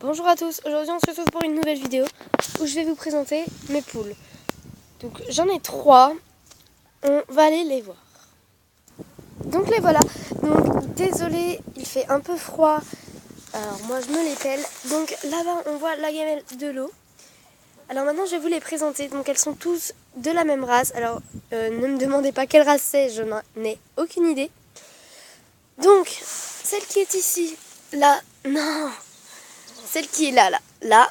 Bonjour à tous, aujourd'hui on se retrouve pour une nouvelle vidéo où je vais vous présenter mes poules. Donc j'en ai 3, on va aller les voir. Donc les voilà, donc désolé, il fait un peu froid, alors moi je me les pèle. Donc là-bas on voit la gamelle de l'eau. Alors maintenant je vais vous les présenter, donc elles sont tous de la même race. Alors ne me demandez pas quelle race c'est, je n'en ai aucune idée. Donc celle qui est ici, là, non, celle qui est là,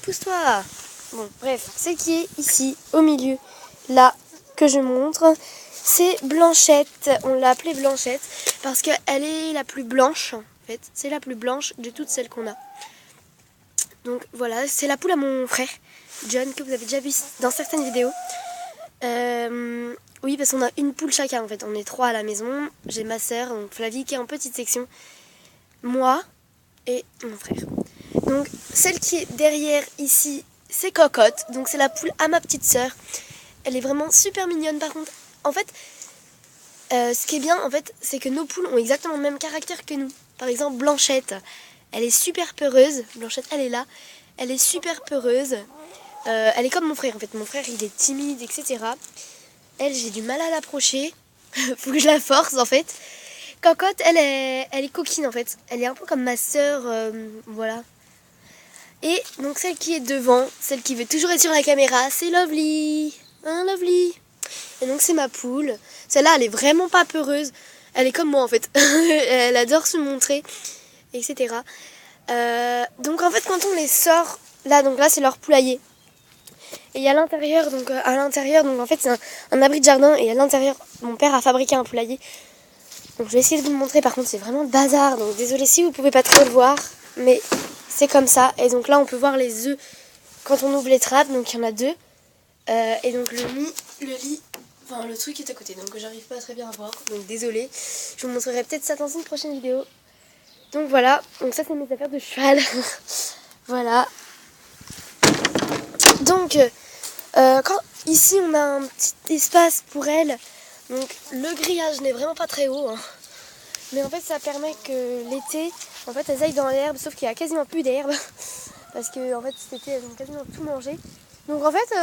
pousse-toi. Bon, bref, celle qui est ici, au milieu, là, que je montre, c'est Blanchette. On l'a appelée Blanchette parce qu'elle est la plus blanche, en fait. C'est la plus blanche de toutes celles qu'on a. Donc voilà, c'est la poule à mon frère, John, que vous avez déjà vu dans certaines vidéos. Oui, parce qu'on a une poule chacun, en fait. On est 3 à la maison. J'ai ma sœur, donc Flavie, qui est en petite section. Moi et mon frère. Donc, celle qui est derrière ici, c'est Cocotte. Donc, c'est la poule à ma petite sœur. Elle est vraiment super mignonne. Par contre, en fait, ce qui est bien, en fait, c'est que nos poules ont exactement le même caractère que nous. Par exemple, Blanchette, elle est super peureuse. Blanchette, elle est là. Elle est super peureuse. Elle est comme mon frère, en fait. Mon frère, il est timide, etc. Elle, j'ai du mal à l'approcher. Faut que je la force, en fait. Cocotte, elle est coquine, en fait. Elle est un peu comme ma sœur, voilà. Et donc celle qui est devant, celle qui veut toujours être sur la caméra, c'est Lovely. Hein, Lovely? Et donc c'est ma poule. Celle-là, elle est vraiment pas peureuse. Elle est comme moi en fait. Elle adore se montrer, etc. Donc en fait quand on les sort, donc là c'est leur poulailler. Et à l'intérieur, donc en fait c'est un abri de jardin. Et à l'intérieur, mon père a fabriqué un poulailler. Donc je vais essayer de vous le montrer. Par contre c'est vraiment le bazar. Donc désolé si vous pouvez pas trop le voir. Mais c'est comme ça. Et donc là on peut voir les œufs quand on ouvre les trappes. Donc il y en a 2. Et donc le lit, enfin le truc est à côté. Donc j'arrive pas très bien à voir. Donc désolé. Je vous montrerai peut-être ça dans une prochaine vidéo. Donc voilà. Donc ça c'est mes affaires de cheval. Voilà. Donc quand ici on a un petit espace pour elle. Donc le grillage n'est vraiment pas très haut. Hein. Mais en fait ça permet que l'été, en fait elles aillent dans l'herbe, sauf qu'il y a quasiment plus d'herbe. Parce que en fait cet été elles ont quasiment tout mangé. Donc en fait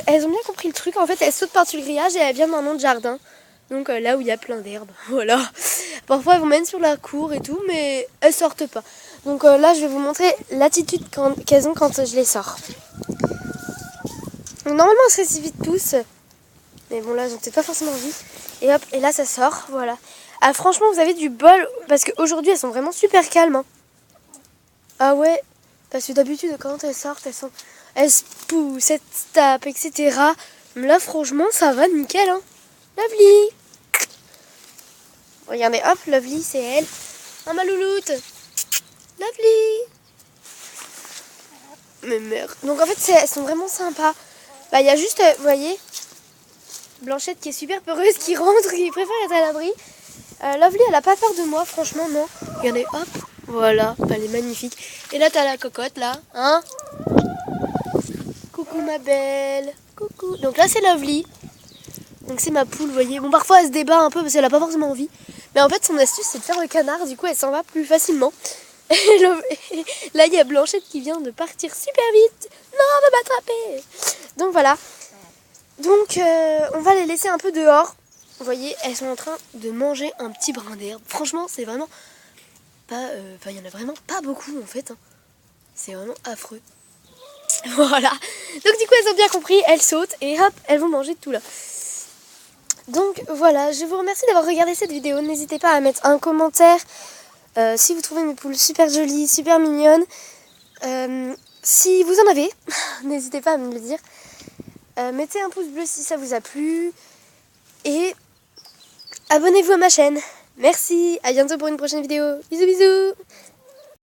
elles ont bien compris le truc. En fait elles sautent par-dessus le grillage et elles viennent dans un autre jardin. Donc là où il y a plein d'herbe. Voilà. Parfois elles vont même sur la cour et tout, mais elles sortent pas. Donc là je vais vous montrer l'attitude qu'elles ont quand je les sors. Donc, normalement elles se récipitent tous. Mais bon là elles ont peut-être pas forcément envie. Et hop, et là ça sort, voilà. Ah franchement vous avez du bol, parce qu'aujourd'hui elles sont vraiment super calmes. Hein. Ah ouais, parce que d'habitude quand elles sortent, elles se poussent, elles se tapent, etc. Mais là franchement ça va nickel. Hein. Lovely. Regardez, hop, Lovely c'est elle. Oh ma louloute. Lovely. Mais merde. Donc en fait elles sont vraiment sympas. Bah il y a juste, vous voyez, Blanchette qui est super peureuse, qui rentre, qui préfère être à l'abri. Lovely, elle a pas peur de moi, franchement, non. Regardez, hop, voilà, elle est magnifique. Et là, t'as la Cocotte, là, hein. Coucou, ma belle. Coucou. Donc là, c'est Lovely. Donc c'est ma poule, vous voyez. Bon, parfois, elle se débat un peu parce qu'elle a pas forcément envie. Mais en fait, son astuce, c'est de faire le canard. Du coup, elle s'en va plus facilement. Et là, il y a Blanchette qui vient de partir super vite. Non, elle va m'attraper. Donc voilà. Donc, on va les laisser un peu dehors. Vous voyez, elles sont en train de manger un petit brin d'herbe. Franchement, c'est vraiment pas... il y en a vraiment pas beaucoup, en fait. Hein. C'est vraiment affreux. Voilà. Donc, du coup, elles ont bien compris. Elles sautent et hop, elles vont manger tout là. Donc, voilà. Je vous remercie d'avoir regardé cette vidéo. N'hésitez pas à mettre un commentaire si vous trouvez mes poules super jolies, super mignonnes. Si vous en avez, n'hésitez pas à me le dire. Mettez un pouce bleu si ça vous a plu. Et abonnez-vous à ma chaîne. Merci, à bientôt pour une prochaine vidéo. Bisous bisous.